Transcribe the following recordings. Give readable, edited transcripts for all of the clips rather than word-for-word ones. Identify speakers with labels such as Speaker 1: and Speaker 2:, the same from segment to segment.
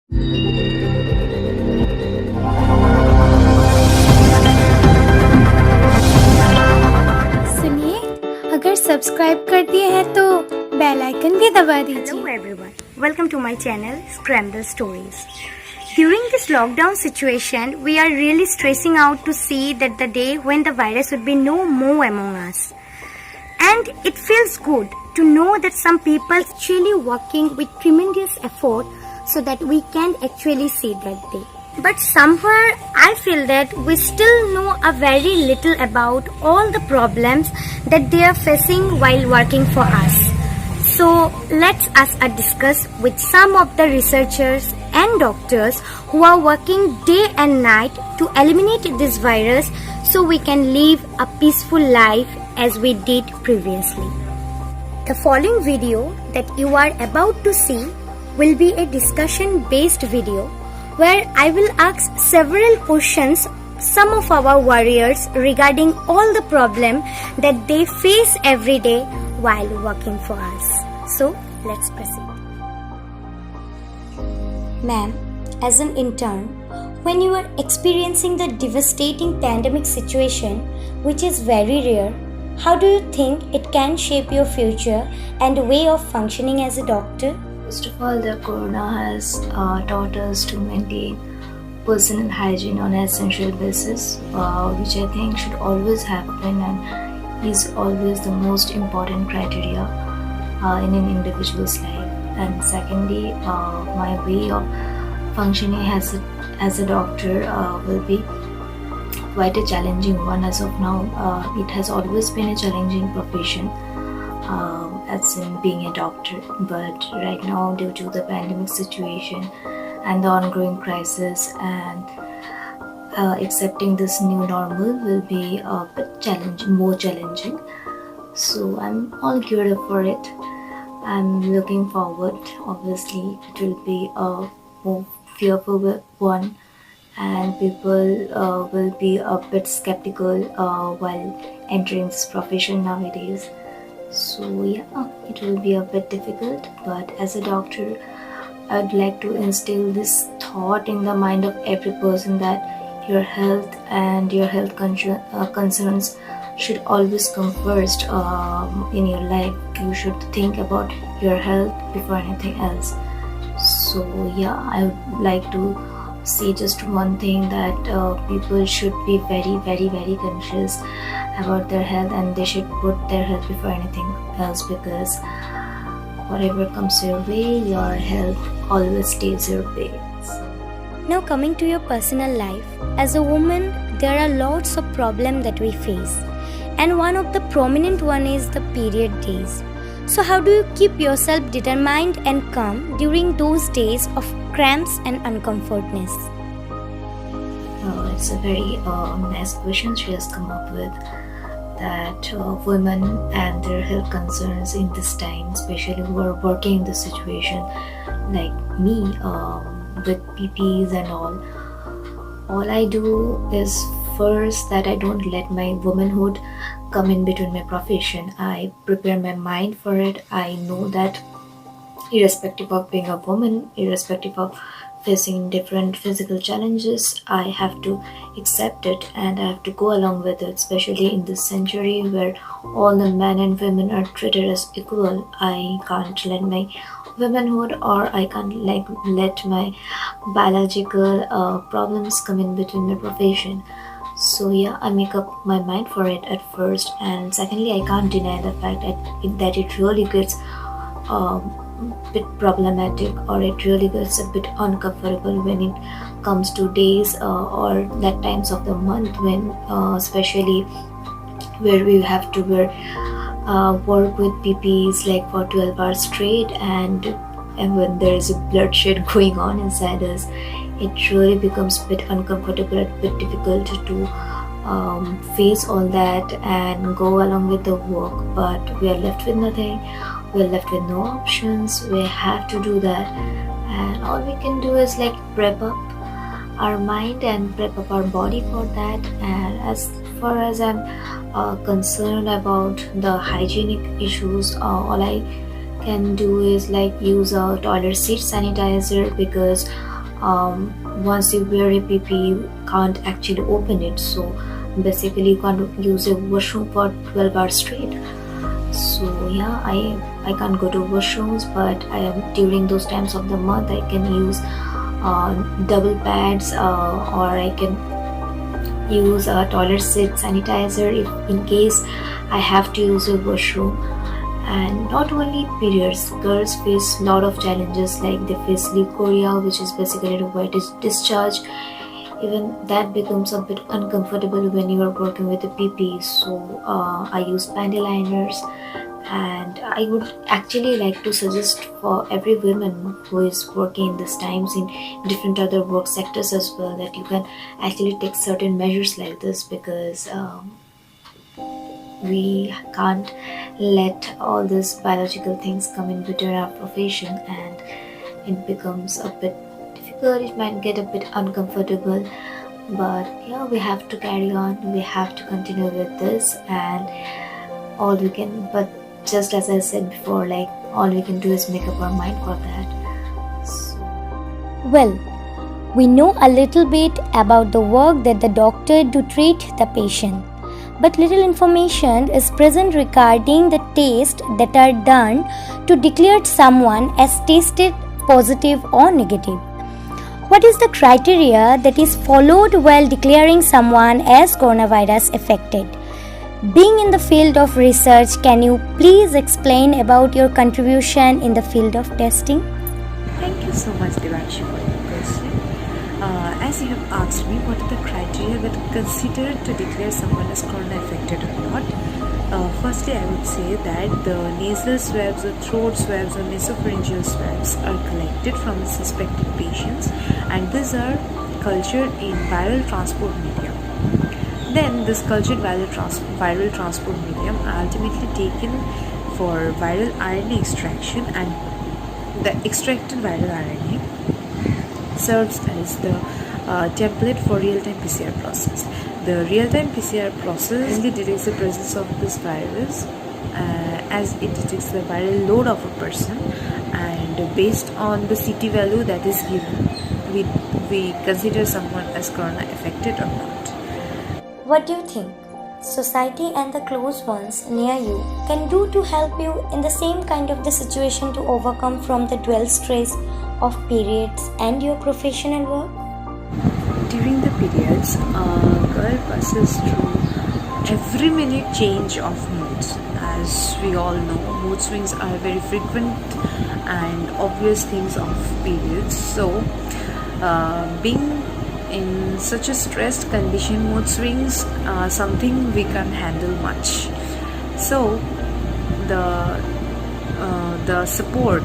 Speaker 1: सुनिए, अगर सब्सक्राइब कर दिए हैं तो बेल आइकन भी दबा दीजिए।
Speaker 2: Hello everyone, welcome to my channel Scramble Stories. During this lockdown situation, we are really stressing out to see that the day when the virus would be no more among us. And it feels good to know that some people are actually working with tremendous effort so that we can actually see that day. But somewhere I feel that we still know a very little about all the problems that they are facing while working for us. So let's us discuss with some of the researchers and doctors who are working day and night to eliminate this virus so we can live a peaceful life as we did previously. The following video that you are about to see will be a discussion based video where I will ask several questions some of our warriors regarding all the problem that they face every day while working for us. So let's proceed. Ma'am, as an intern, when you are experiencing the devastating pandemic situation, which is very rare, how do you think it can shape your future and way of functioning as a doctor?
Speaker 3: First of all, the corona has taught us to maintain personal hygiene on an essential basis, which I think should always happen and is always the most important criteria in an individual's life. And secondly, my way of functioning as a doctor will be quite a challenging one as of now. It has always been a challenging profession. As in being a doctor, but right now due to the pandemic situation and the ongoing crisis and accepting this new normal will be a bit more challenging. So I'm all geared up for it. I'm looking forward. Obviously, it will be a more fearful one, and people will be a bit skeptical while entering this profession nowadays. So yeah, it will be a bit difficult, but as a doctor, I'd like to instill this thought in the mind of every person that your health and your health concerns should always come first in your life. You should think about your health before anything else. So yeah, I would like to say just one thing, that people should be very, very, very conscious about their health, and they should put their health before anything else, because whatever comes your way, your health always stays your way.
Speaker 2: Now coming to your personal life, as a woman, there are lots of problems that we face, and one of the prominent one is the period days. So how do you keep yourself determined and calm during those days of cramps and uncomfortness?
Speaker 3: It's a very nice question she has come up with, that women and their health concerns in this time, especially who are working in this situation like me, with PPs and all I do is first that I don't let my womanhood come in between my profession. I prepare my mind for it. I know that irrespective of being a woman, irrespective of facing different physical challenges, I have to accept it and I have to go along with it, especially in this century where all the men and women are treated as equal. I can't let my womanhood, or I can't let my biological problems come in between my profession. So yeah, I make up my mind for it at first, and secondly, I can't deny the fact that it really gets bit problematic, or it really gets a bit uncomfortable when it comes to days or that times of the month when especially where we have to work with PPs like for 12 hours straight, and when there is a bloodshed going on inside us, it really becomes a bit uncomfortable and a bit difficult to face all that and go along with the work. But we are left with nothing. We are left with no options. We have to do that, and all we can do is prep up our mind and prep up our body for that. And as far as I'm concerned about the hygienic issues, all I can do is use a toilet seat sanitizer, because once you wear a PP, you can't actually open it. So basically, you can't use a washroom for 12 hours straight. So yeah, I can't go to washrooms, but during those times of the month I can use double pads, or I can use a toilet seat sanitizer if in case I have to use a washroom. And not only periods, girls face a lot of challenges, like they face leukorrhea, which is basically a white discharge. Even that becomes a bit uncomfortable when you are working with a PP. So I use panty liners, and I would actually like to suggest for every woman who is working in these times in different other work sectors as well, that you can actually take certain measures like this, because we can't let all these biological things come in between our profession, and it becomes a bit difficult. It might get a bit uncomfortable, but yeah, we have to carry on, we have to continue with this, and all we can, but just as I said before, like, all we can do is make up our mind for that. So,
Speaker 2: Well, we know a little bit about the work that the doctor do treat the patient, but little information is present regarding the tests that are done to declare someone as tested positive or negative. What is the criteria that is followed while declaring someone as coronavirus affected? Being in the field of research, can you please explain about your contribution in the field of testing?
Speaker 4: Thank you so much, Debakshi, for your question. As you have asked me, what are the criteria that are considered to declare someone as corona affected or not? Firstly, I would say that the nasal swabs or throat swabs or nasopharyngeal swabs are collected from the suspected patients, and these are cultured in viral transport medium. Then this cultured viral transport medium are ultimately taken for viral RNA extraction, and the extracted viral RNA serves as the template for real-time PCR process. The real-time PCR process only detects the presence of this virus as it detects the viral load of a person, and based on the CT value that is given, we consider someone as corona affected or not.
Speaker 2: What do you think society and the close ones near you can do to help you in the same kind of the situation to overcome from the dual stress of periods and your professional work?
Speaker 4: During the periods, a girl passes through every minute change of moods. As we all know, mood swings are very frequent and obvious things of periods. So, being in such a stressed condition, mood swings are something we can't handle much. So, the support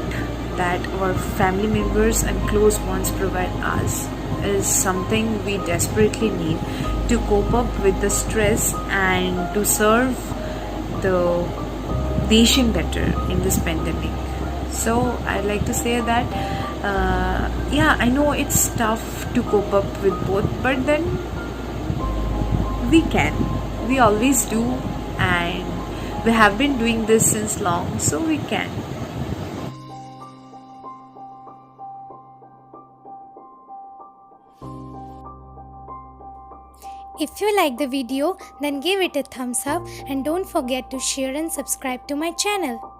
Speaker 4: that our family members and close ones provide us is something we desperately need to cope up with the stress and to serve the nation better in this pandemic. So I'd like to say that I know it's tough to cope up with both, but then we always do, and we have been doing this since long, so we can.
Speaker 1: If you like the video, then give it a thumbs up and don't forget to share and subscribe to my channel.